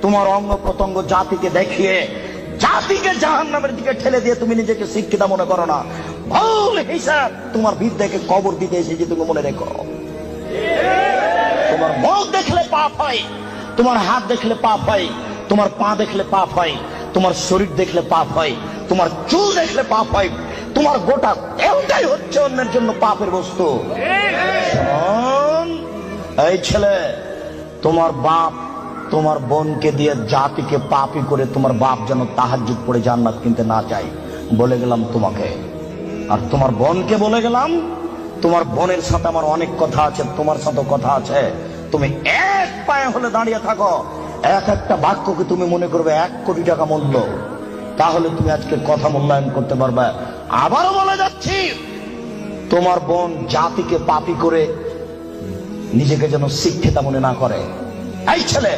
তোমার অঙ্গ প্রত্যঙ্গ জাতিকে দেখিয়ে জাতিকে জাহান্নামের দিকে ঠেলে দিয়ে তুমি নিজেকে শিক্ষিত মনে করো না। ভুল হিসাব তোমার বিদ্যাকে কবর দিতে এসেছে, তুমি মনে রেখো। তোমার মুখ দেখলে পাপ হয়, তোমার হাত দেখলে পাপ হয়, তোমার পা দেখলে পাপ হয়, তোমার শরীর দেখলে পাপ হয়, তোমার চুল দেখলে পাপ হয়, তোমার গোটা দেহটাই হচ্ছে অন্যের জন্য পাপের বস্তু। শোন, এই ছেলে, তোমার বাপ তোমার বোনকে দিয়ে জাতিকে পাপী করে তোমার বাপ যেন তাহাজ্জুদ পড়ে জান্নাত কিনতে না চাই, বলে গেলাম তোমাকে। আর তোমার বোনকে বলে গেলাম, তোমার বোনের সাথে আমার অনেক কথা আছে, তোমার সাথে কথা আছে। তুমি এক পায়ে হলে দাঁড়িয়ে থাকো, এক একটা বাক্যকে তুমি মনে করবে 1 কোটি টাকা মূল্য, তাহলে তুমি আজকে কথা মূল্যায়ন করতে পারবে। আবারও বলে যাচ্ছি, তোমার বোন জাতিকে পাপী করে নিজেকে যেন শিক্ষিতা মনে না করে। এই ছেলে,